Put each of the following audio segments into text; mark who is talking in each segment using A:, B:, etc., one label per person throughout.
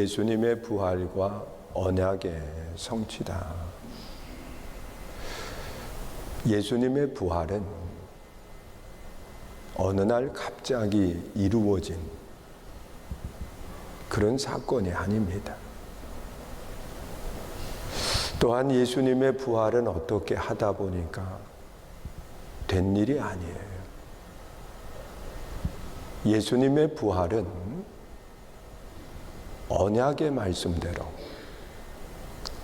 A: 예수님의 부활과 언약의 성취다. 예수님의 부활은 어느 날 갑자기 이루어진 그런 사건이 아닙니다. 또한 예수님의 부활은 어떻게 하다 보니까 된 일이 아니에요. 예수님의 부활은 언약의 말씀대로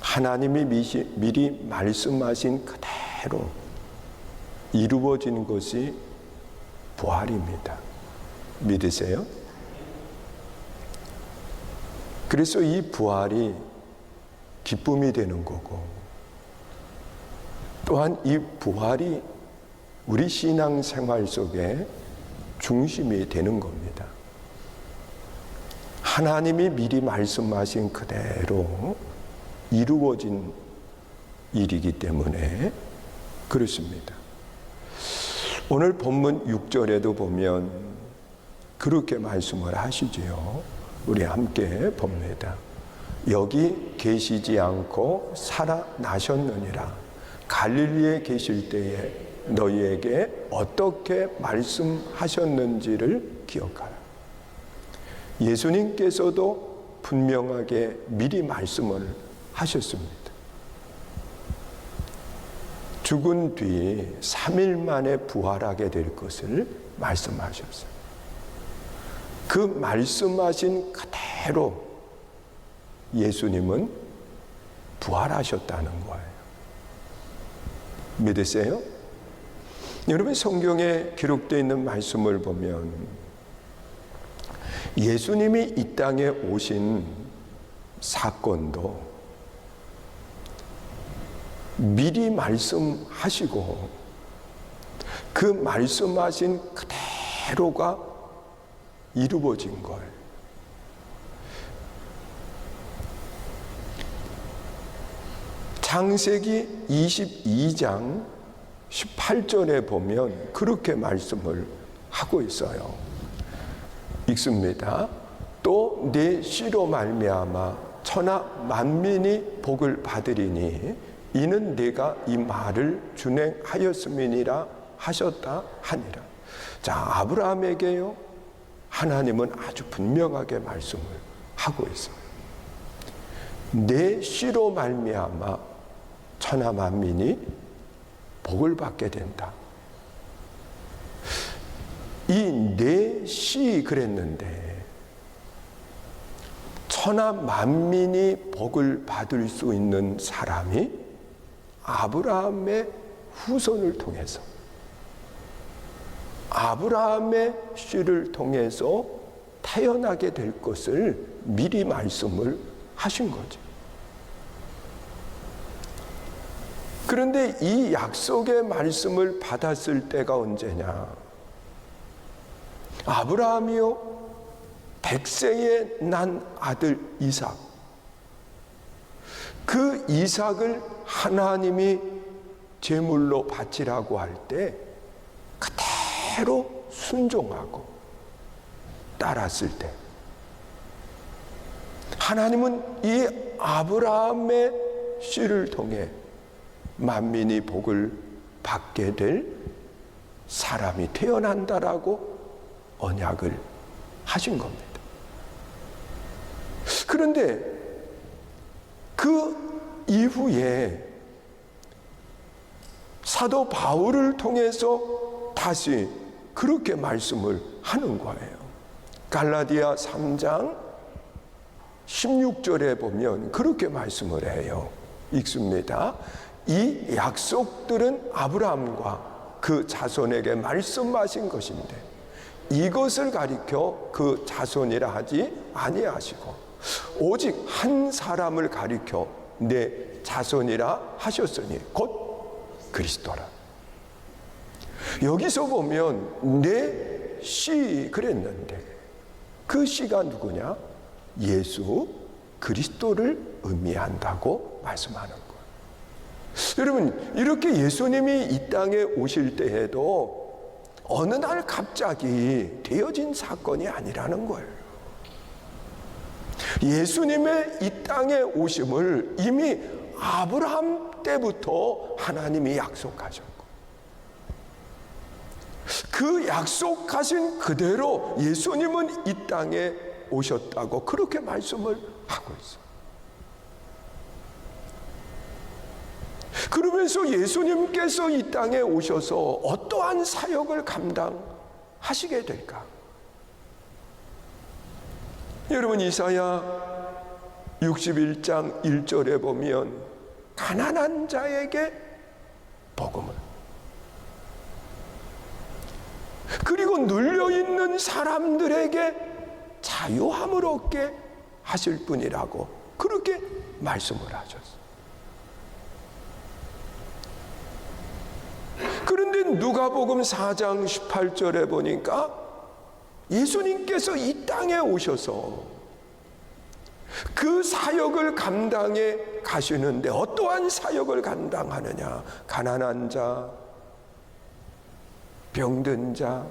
A: 하나님이 미리 말씀하신 그대로 이루어진 것이 부활입니다. 믿으세요? 그래서 이 부활이 기쁨이 되는 거고, 또한 이 부활이 우리 신앙생활 속에 중심이 되는 겁니다. 하나님이 미리 말씀하신 그대로 이루어진 일이기 때문에 그렇습니다. 오늘 본문 6절에도 보면 그렇게 말씀을 하시지요. 우리 함께 봅니다. 여기 계시지 않고 살아나셨느니라. 갈릴리에 계실 때에 너희에게 어떻게 말씀하셨는지를 기억하라. 예수님께서도 분명하게 미리 말씀을 하셨습니다. 죽은 뒤 3일 만에 부활하게 될 것을 말씀하셨어요. 그 말씀하신 그대로 예수님은 부활하셨다는 거예요. 믿으세요? 여러분, 성경에 기록되어 있는 말씀을 보면 예수님이 이 땅에 오신 사건도 미리 말씀하시고 그 말씀하신 그대로가 이루어진 거예요. 창세기 22장 18절에 보면 그렇게 말씀을 하고 있어요. 읽습니다. 또 내 씨로 말미암아 천하 만민이 복을 받으리니 이는 내가 이 말을 준행하였음이니라 하셨다 하니라. 자, 아브라함에게요, 하나님은 아주 분명하게 말씀을 하고 있어요. 내 씨로 말미암아 천하 만민이 복을 받게 된다. 이 내 씨 그랬는데 천하 만민이 복을 받을 수 있는 사람이 아브라함의 후손을 통해서, 아브라함의 씨를 통해서 태어나게 될 것을 미리 말씀을 하신 거죠. 그런데 이 약속의 말씀을 받았을 때가 언제냐? 아브라함이요, 100세에 난 아들 이삭, 그 이삭을 하나님이 제물로 바치라고 할 때 그대로 순종하고 따랐을 때, 하나님은 이 아브라함의 씨를 통해 만민이 복을 받게 될 사람이 태어난다라고 언약을 하신 겁니다. 그런데 그 이후에 사도 바울을 통해서 다시 그렇게 말씀을 하는 거예요. 갈라디아 3장 16절에 보면 그렇게 말씀을 해요. 읽습니다. 이 약속들은 아브라함과 그 자손에게 말씀하신 것인데 이것을 가리켜 그 자손이라 하지 아니하시고 오직 한 사람을 가리켜 내 자손이라 하셨으니 곧 그리스도라. 여기서 보면 내 씨 그랬는데 그 씨가 누구냐? 예수 그리스도를 의미한다고 말씀하는 거예요. 여러분, 이렇게 예수님이 이 땅에 오실 때에도 어느 날 갑자기 되어진 사건이 아니라는 거예요. 예수님의 이 땅에 오심을 이미 아브라함 때부터 하나님이 약속하셨고, 그 약속하신 그대로 예수님은 이 땅에 오셨다고 그렇게 말씀을 하고 있어요. 그러면서 예수님께서 이 땅에 오셔서 어떠한 사역을 감당하시게 될까? 여러분, 이사야 61장 1절에 보면 가난한 자에게 복음을, 그리고 눌려있는 사람들에게 자유함을 얻게 하실 분이라고 그렇게 말씀을 하셨어요. 그런데 누가복음 4장 18절에 보니까 예수님께서 이 땅에 오셔서 그 사역을 감당해 가시는데 어떠한 사역을 감당하느냐? 가난한 자, 병든 자,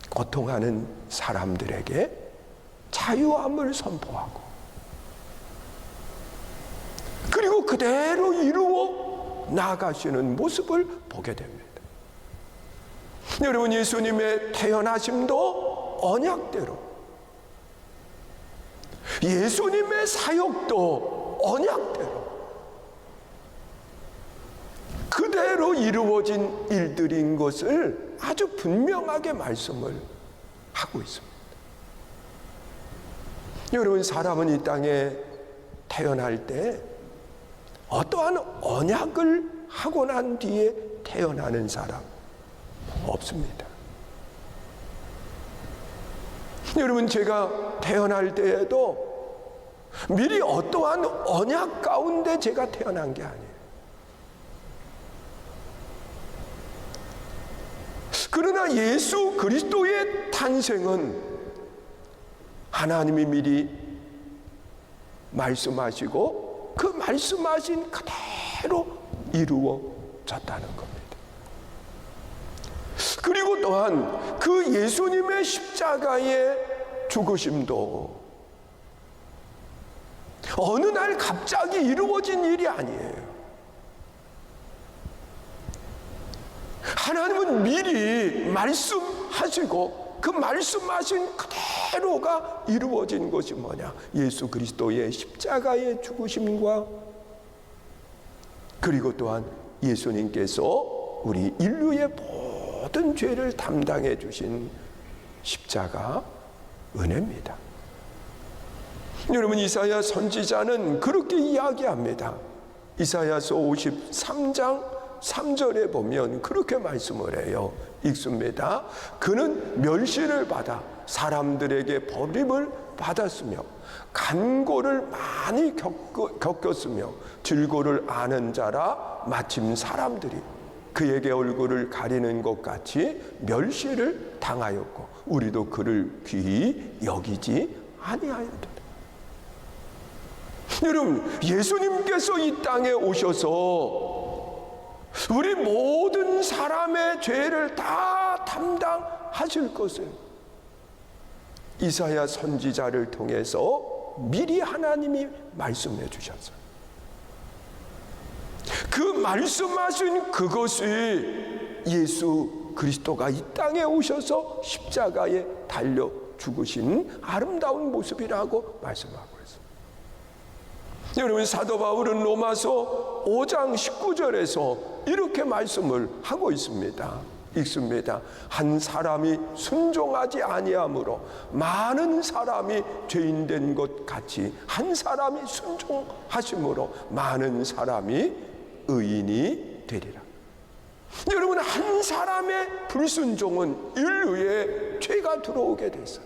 A: 고통하는 사람들에게 자유함을 선포하고, 그리고 그대로 이루어 나아가시는 모습을 보게 됩니다. 여러분, 예수님의 태어나심도 언약대로, 예수님의 사역도 언약대로 그대로 이루어진 일들인 것을 아주 분명하게 말씀을 하고 있습니다. 여러분, 사람은 이 땅에 태어날 때 어떠한 언약을 하고 난 뒤에 태어나는 사람 없습니다. 여러분, 제가 태어날 때에도 미리 어떠한 언약 가운데 제가 태어난 게 아니에요. 그러나 예수 그리스도의 탄생은 하나님이 미리 말씀하시고 그 말씀하신 그대로 이루어졌다는 겁니다. 그리고 또한 그 예수님의 십자가의 죽으심도 어느 날 갑자기 이루어진 일이 아니에요. 하나님은 미리 말씀하시고 그 말씀하신 그대로가 이루어진 것이 뭐냐? 예수 그리스도의 십자가의 죽으심과, 그리고 또한 예수님께서 우리 인류의 모든 죄를 담당해 주신 십자가 은혜입니다. 여러분, 이사야 선지자는 그렇게 이야기합니다. 이사야서 53장 3절에 보면 그렇게 말씀을 해요. 읽습니다. 그는 멸시를 받아 사람들에게 버림을 받았으며 간고를 많이 겪었으며 질고를 아는 자라 마침 사람들이 그에게 얼굴을 가리는 것 같이 멸시를 당하였고 우리도 그를 귀히 여기지 아니하였다. 여러분, 예수님께서 이 땅에 오셔서 우리 모든 사람의 죄를 다 담당하실 것을 이사야 선지자를 통해서 미리 하나님이 말씀해 주셨어요. 그 말씀하신 그것이 예수 그리스도가 이 땅에 오셔서 십자가에 달려 죽으신 아름다운 모습이라고 말씀하고 있습니다. 여러분, 사도 바울은 로마서 5장 19절에서 이렇게 말씀을 하고 있습니다. 읽습니다. 한 사람이 순종하지 아니함으로 많은 사람이 죄인된 것 같이 한 사람이 순종하심으로 많은 사람이 의인이 되리라. 여러분, 한 사람의 불순종은 인류에 죄가 들어오게 됐어요.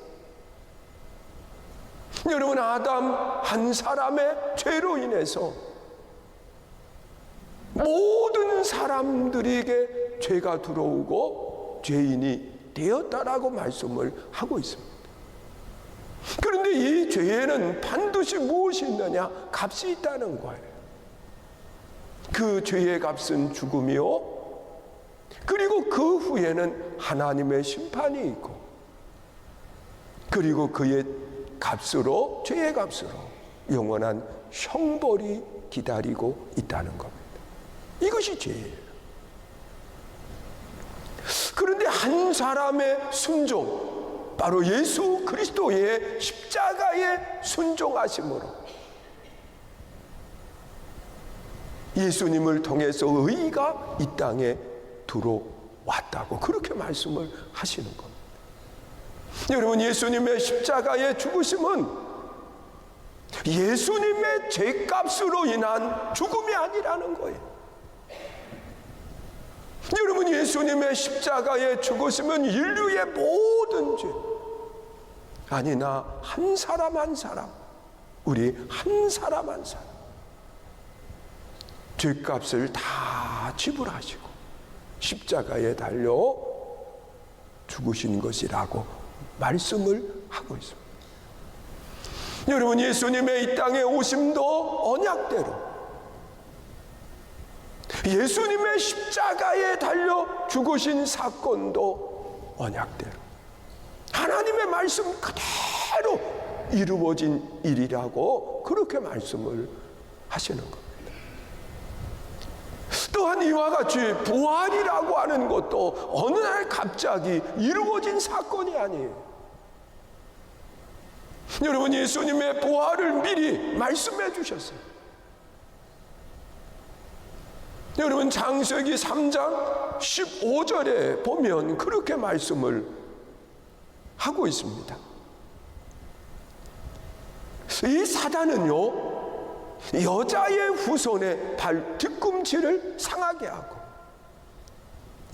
A: 여러분, 아담 한 사람의 죄로 인해서 모든 사람들에게 죄가 들어오고 죄인이 되었다라고 말씀을 하고 있습니다. 그런데 이 죄에는 반드시 무엇이 있느냐? 값이 있다는 거예요. 그 죄의 값은 죽음이요, 그리고 그 후에는 하나님의 심판이 있고, 그리고 그의 값으로, 죄의 값으로 영원한 형벌이 기다리고 있다는 겁니다. 이것이 죄예요. 그런데 한 사람의 순종, 바로 예수 그리스도의 십자가의 순종하심으로 예수님을 통해서 의가 이 땅에 들어왔다고 그렇게 말씀을 하시는 겁니다. 여러분, 예수님의 십자가의 죽으심은 예수님의 죄값으로 인한 죽음이 아니라는 거예요. 여러분, 예수님의 십자가의 죽으심은 인류의 모든 죄, 아니 나 한 사람 한 사람, 우리 한 사람 한 사람 죄값을 다 지불하시고 십자가에 달려 죽으신 것이라고 말씀을 하고 있습니다. 여러분, 예수님의 이 땅에 오심도 언약대로, 예수님의 십자가에 달려 죽으신 사건도 언약대로 하나님의 말씀 그대로 이루어진 일이라고 그렇게 말씀을 하시는 겁니다. 또한 이와 같이 부활이라고 하는 것도 어느 날 갑자기 이루어진 사건이 아니에요. 여러분, 예수님의 부활을 미리 말씀해 주셨어요. 여러분, 창세기 3장 15절에 보면 그렇게 말씀을 하고 있습니다. 이 사단은요, 여자의 후손의 발 뒤꿈치를 상하게 하고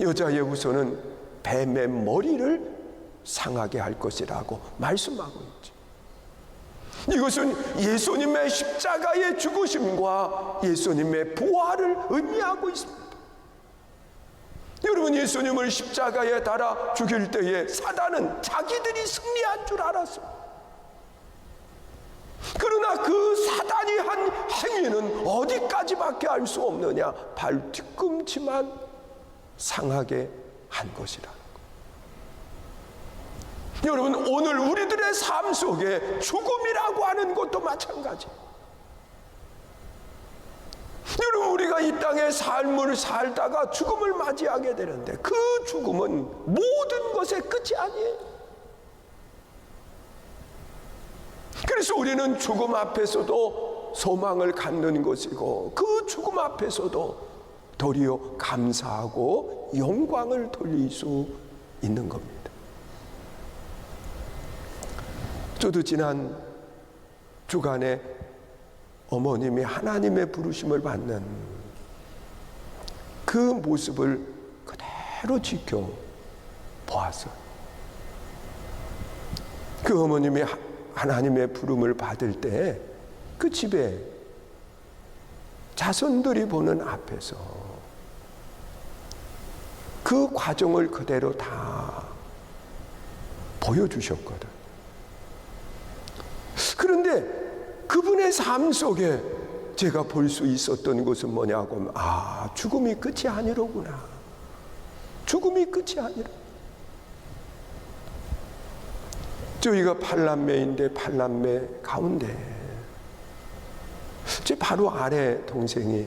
A: 여자의 후손은 뱀의 머리를 상하게 할 것이라고 말씀하고 있죠. 이것은 예수님의 십자가의 죽으심과 예수님의 부활을 의미하고 있습니다. 여러분, 예수님을 십자가에 달아 죽일 때에 사단은 자기들이 승리한 줄 알았습니다. 그러나 그 사단이 한 행위는 어디까지밖에 알 수 없느냐? 발 뒤꿈치만 상하게 한 것이라는 것. 여러분, 오늘 우리들의 삶 속에 죽음이라고 하는 것도 마찬가지. 여러분, 우리가 이 땅에 삶을 살다가 죽음을 맞이하게 되는데 그 죽음은 모든 것의 끝이 아니에요. 그래서 우리는 죽음 앞에서도 소망을 갖는 것이고 그 죽음 앞에서도 도리어 감사하고 영광을 돌릴 수 있는 겁니다. 저도 지난 주간에 어머님이 하나님의 부르심을 받는 그 모습을 그대로 지켜보았어요. 그 어머님이 하나님의 부름을 받을 때 그 집에 자손들이 보는 앞에서 그 과정을 그대로 다 보여주셨거든. 그런데 그분의 삶 속에 제가 볼 수 있었던 것은 뭐냐고 하면, 아, 죽음이 끝이 아니로구나. 죽음이 끝이 아니라. 저희가 8남매인데 8남매 가운데 제 바로 아래 동생이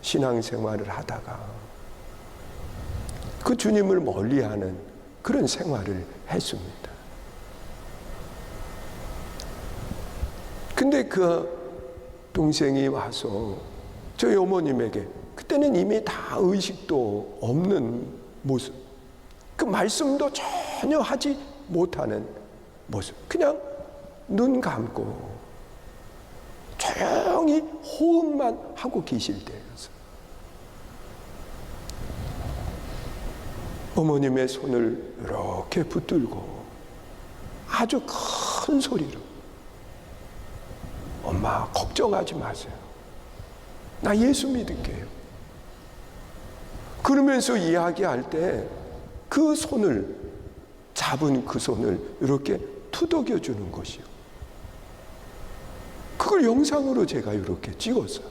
A: 신앙생활을 하다가 그 주님을 멀리하는 그런 생활을 했습니다. 근데 그 동생이 와서 저희 어머님에게, 그때는 이미 다 의식도 없는 모습, 그 말씀도 전혀 하지 못하는 모습, 그냥 눈 감고 조용히 호흡만 하고 계실 때였어요. 어머님의 손을 이렇게 붙들고 아주 큰 소리로, 엄마 걱정하지 마세요. 나 예수 믿을게요. 그러면서 이야기할 때 그 손을 잡은 그 손을 이렇게 투덕여 주는 것이요. 그걸 영상으로 제가 이렇게 찍었어요.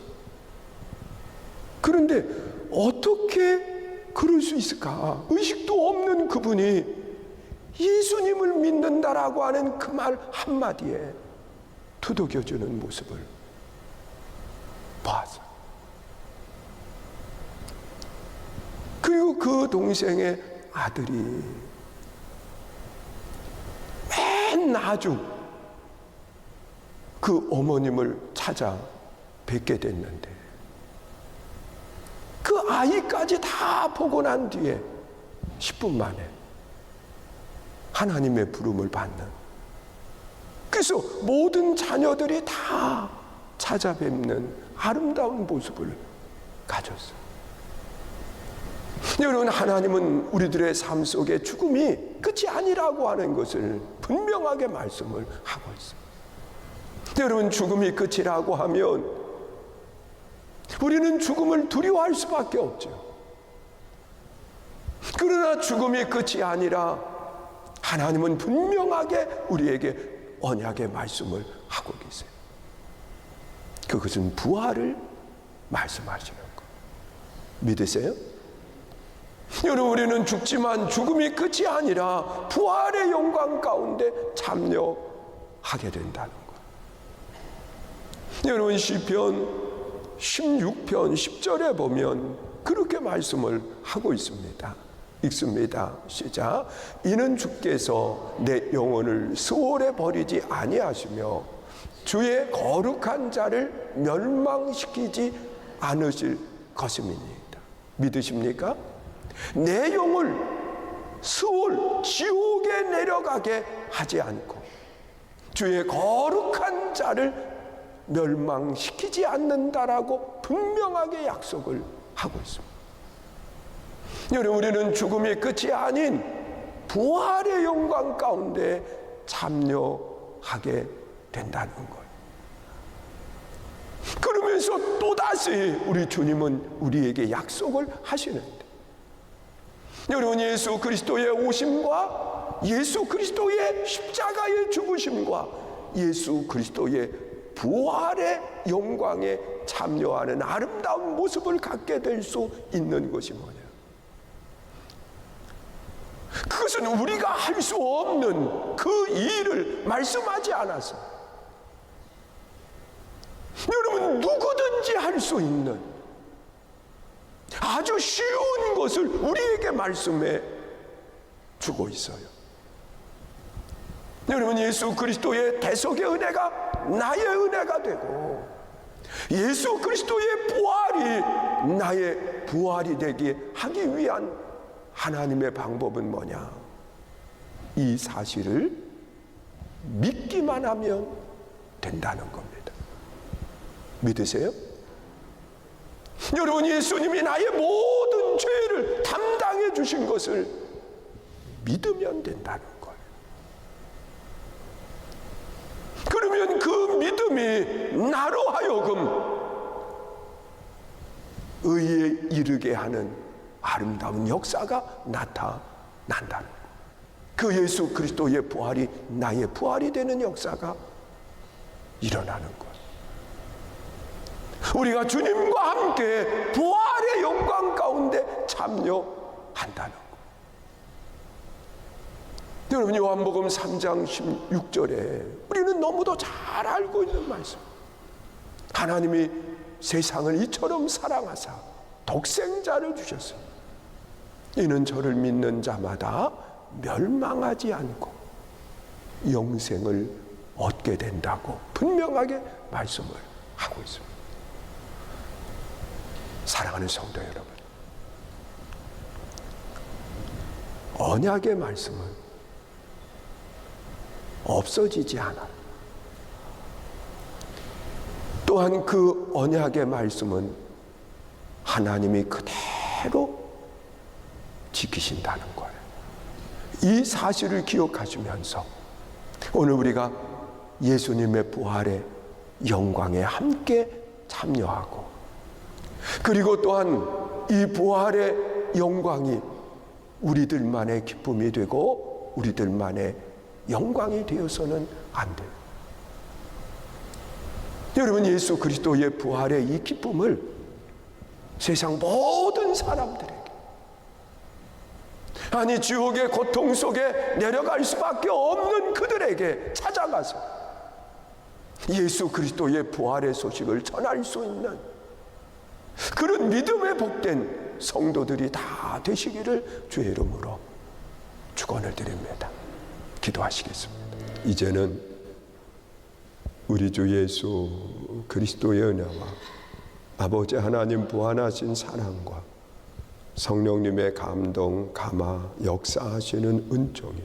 A: 그런데 어떻게 그럴 수 있을까? 의식도 없는 그분이 예수님을 믿는다라고 하는 그 말 한마디에 두들겨주는 모습을 보았어요. 그리고 그 동생의 아들이 맨 나중 그 어머님을 찾아 뵙게 됐는데, 그 아이까지 다 보고 난 뒤에 10분 만에 하나님의 부름을 받는, 그래서 모든 자녀들이 다 찾아뵙는 아름다운 모습을 가졌어요. 여러분, 하나님은 우리들의 삶 속에 죽음이 끝이 아니라고 하는 것을 분명하게 말씀을 하고 있습니다. 여러분, 죽음이 끝이라고 하면 우리는 죽음을 두려워할 수밖에 없죠. 그러나 죽음이 끝이 아니라 하나님은 분명하게 우리에게 언약의 말씀을 하고 계세요. 그것은 부활을 말씀하시는 것. 믿으세요? 여러분, 우리는 죽지만 죽음이 끝이 아니라 부활의 영광 가운데 참여하게 된다는 것. 여러분, 시편 16편 10절에 보면 그렇게 말씀을 하고 있습니다. 읽습니다. 시작. 이는 주께서 내 영혼을 수월에 버리지 아니하시며 주의 거룩한 자를 멸망시키지 않으실 것임이니이다. 믿으십니까? 내 영을 수월, 지옥에 내려가게 하지 않고 주의 거룩한 자를 멸망시키지 않는다라고 분명하게 약속을 하고 있습니다. 여러분, 우리는 죽음이 끝이 아닌 부활의 영광 가운데 참여하게 된다는 거예요. 그러면서 또다시 우리 주님은 우리에게 약속을 하시는데, 여러분, 예수 그리스도의 오심과 예수 그리스도의 십자가의 죽으심과 예수 그리스도의 부활의 영광에 참여하는 아름다운 모습을 갖게 될 수 있는 것이 뭐냐? 그것은 우리가 할 수 없는 그 일을 말씀하지 않아서, 여러분, 누구든지 할 수 있는 아주 쉬운 것을 우리에게 말씀해 주고 있어요. 여러분, 예수 그리스도의 대속의 은혜가 나의 은혜가 되고 예수 그리스도의 부활이 나의 부활이 되게 하기 위한 하나님의 방법은 뭐냐? 이 사실을 믿기만 하면 된다는 겁니다. 믿으세요? 여러분, 예수님이 나의 모든 죄를 담당해 주신 것을 믿으면 된다는 거예요. 그러면 그 믿음이 나로 하여금 의에 이르게 하는 아름다운 역사가 나타난다는 거예요. 그 예수 그리스도의 부활이 나의 부활이 되는 역사가 일어나는 거예요. 우리가 주님과 함께 부활의 영광 가운데 참여한다는 거예요. 여러분, 요한복음 3장 16절에 우리는 너무도 잘 알고 있는 말씀. 하나님이 세상을 이처럼 사랑하사 독생자를 주셨습니다. 이는 저를 믿는 자마다 멸망하지 않고 영생을 얻게 된다고 분명하게 말씀을 하고 있습니다. 사랑하는 성도 여러분, 언약의 말씀은 없어지지 않아요. 또한 그 언약의 말씀은 하나님이 그대로 지키신다는 거예요. 이 사실을 기억하시면서 오늘 우리가 예수님의 부활의 영광에 함께 참여하고, 그리고 또한 이 부활의 영광이 우리들만의 기쁨이 되고 우리들만의 영광이 되어서는 안 돼요. 여러분, 예수 그리스도의 부활의 이 기쁨을 세상 모든 사람들에게, 아니 지옥의 고통 속에 내려갈 수밖에 없는 그들에게 찾아가서 예수 그리스도의 부활의 소식을 전할 수 있는 그런 믿음에 복된 성도들이 다 되시기를 주의 이름으로 축원을 드립니다. 기도하시겠습니다. 이제는 우리 주 예수 그리스도의 은혜와 아버지 하나님 부활하신 사랑과 성령님의 감동, 감화, 역사하시는 은총이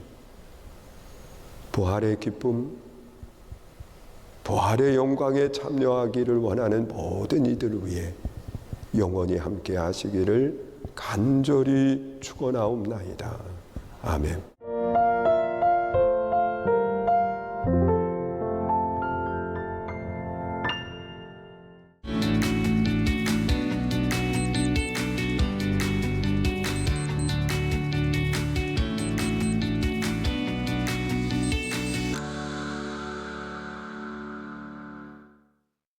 A: 부활의 기쁨, 부활의 영광에 참여하기를 원하는 모든 이들을 위해 영원히 함께 하시기를 간절히 축원하옵나이다. 아멘.